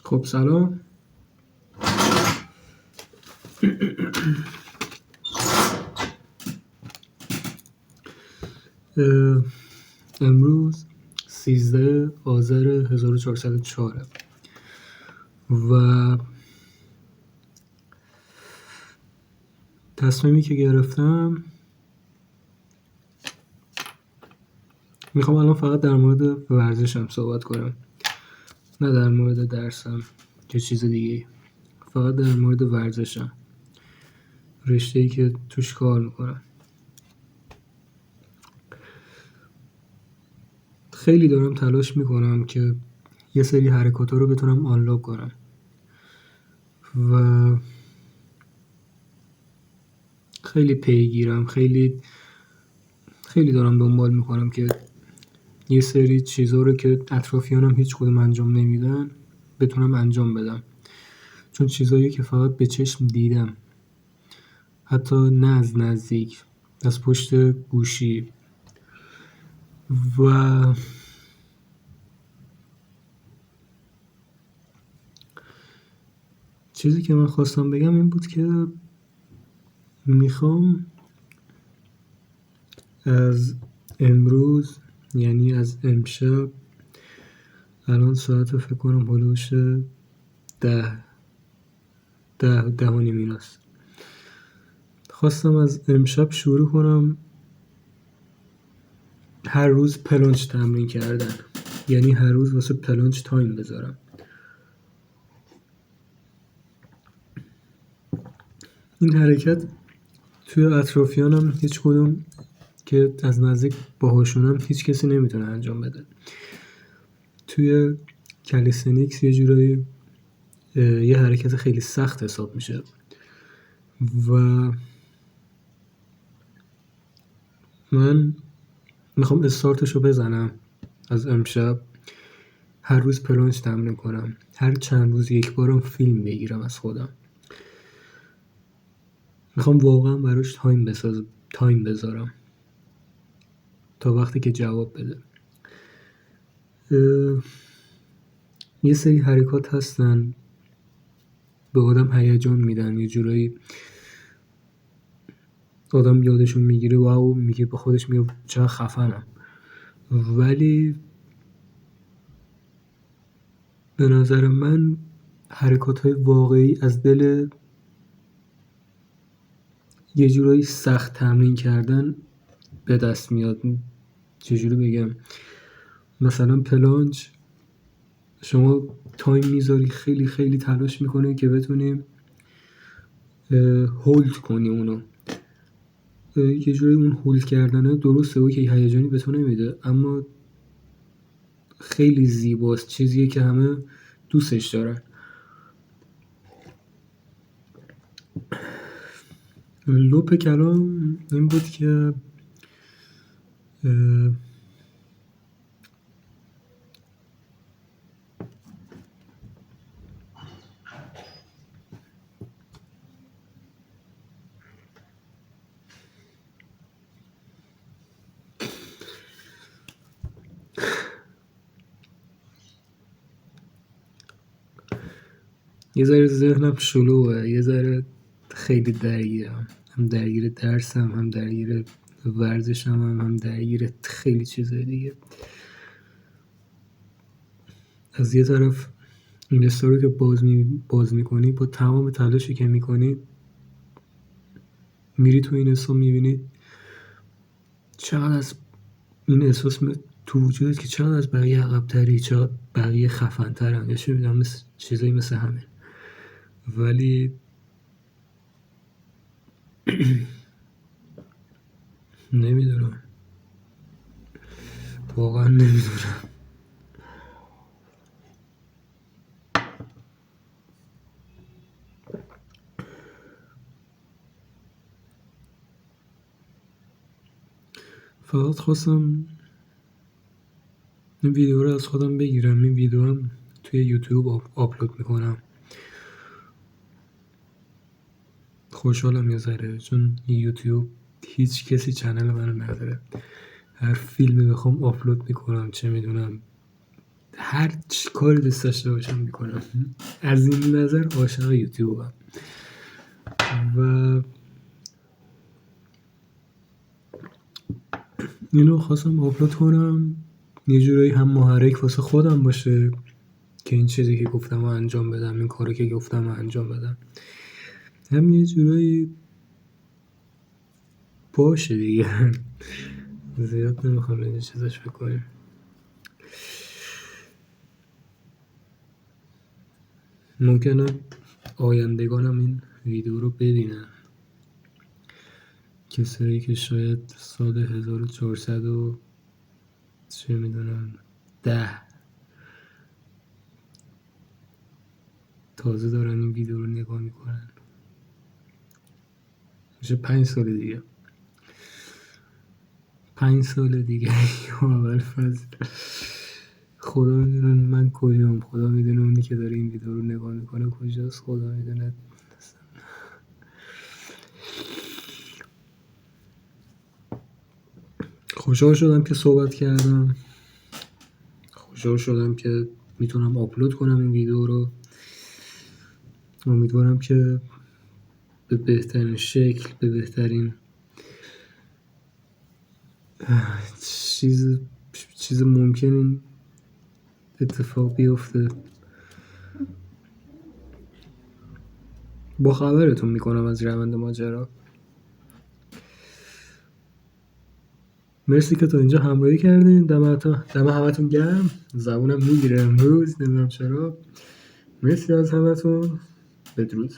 خب سلام. امروز 13 آذر 1404 و تصمیمی که گرفتم میخوام الان فقط در مورد ورزشم صحبت کنم، نه در مورد درسم یا چیز دیگه. فقط در مورد ورزشم، رشته‌ای که توش کار میکنم. خیلی دارم تلاش میکنم که یه سری حرکات‌ها رو بتونم آنلاک کنم و خیلی پیگیرم، خیلی دارم دنبال میکنم که یه سری چیزا رو که اطرافیانم هیچ کدوم انجام نمیدن بتونم انجام بدم، چون چیزایی که فقط به چشم دیدم، حتی نه از نزدیک، از پشت گوشی. و چیزی که من خواستم بگم این بود که میخوام از امروز، یعنی از امشب، الان ساعت فکر کنم هلوش 10 و نیم ایناست، خواستم از امشب شروع کنم هر روز پلانچ تمرین کردن، یعنی هر روز واسه پلانچ تایم بذارم. این حرکت توی اطرافیانم هیچ کدوم که از نزدیک باهاشونم هیچ کسی نمیتونه انجام بده. توی کالیستنیکس یه جورایی یه حرکت خیلی سخت حساب میشه و من میخوام استارتشو بزنم از امشب، هر روز پلانچ تمرین کنم، هر چند روز یک بارم فیلم بگیرم از خودم. میخوام واقعا براش تایم بذارم تا وقتی که جواب بده. یه سری حرکات هستن به آدم هیجان میدن، یه جورایی آدم یادشون میگیره واو، میگه به خودش میگه چقدر خفنم، ولی به نظر من حرکات‌های واقعی از دل یه جورایی سخت تمرین کردن به دست میاد. چجوری بگم؟ مثلا پلانچ شما تایم میذاری، خیلی خیلی تلاش میکنه که بتونی هولد کنی اونو. یه جوری اون هولد کردنه درسته و که هیجانی به تو نمیده، اما خیلی زیباست، چیزیه که همه دوستش دارن. لپ کلام این بود که یه ذره ذهنم شلوغه، یه ذره خیلی درگیرم، هم درگیر درسم، هم درگیر ورزشم، هم درگیر خیلی چیزای دیگه. از یه طرف اینستا رو که باز میکنی، با تمام تلاشی که میکنی میری تو اینستا میبینی چقدر از این احساس تو وجودت که چقدر از بقیه عقب‌تری، چقدر بقیه خفن‌ترن، یا چه میدونم، چیزایی مثل همین. ولی نمیدونم، واقعا نمیدونم. فقط خواستم این ویدیو رو از خودم بگیرم. این ویدیو هم توی یوتیوب آپلود میکنم. خوشحالم یه ذره، چون یوتیوب هیچ کسی چنل منو نداره. هر فیلمی بخوام آپلود میکنم، چه میدونم هر چی کاری دوست داشته باشم میکنم. از این نظر عاشق یوتیوبم و اینو خواستم آپلود کنم یه جورایی هم محرک واسه خودم باشه که این چیزی که گفتم رو انجام بدم، این کاری که گفتم رو انجام بدم، هم یه جورایی باشه دیگه. زیاد نمیخوام این چیزش بکنیم. ممکنه آیندگانم این ویدیو رو ببینن، کسایی که شاید سال 1400 و چه میدونم 10 تازه دارن این ویدیو رو نگاه میکنن. میشه 5 سال دیگه 5 سال دیگه اول فصل خدا میدونه من کجام، خدا میدونه اونی که داره این ویدیو رو نگاه میکنه کجاست، خدا میدونه. خوشحال شدم که صحبت کردم، خوشحال شدم که میتونم آپلود کنم این ویدیو رو. امیدوارم که به بهترین شکل، به بهترین چیز ممکن اتفاق بیفته. با خبرتون میکنم از روند ماجرا. مرسی که تا اینجا همراهی کردین. دم همتون گرم. زبونم میگیره امروز، نمیدونم چرا. مرسی از همتون. بدرود.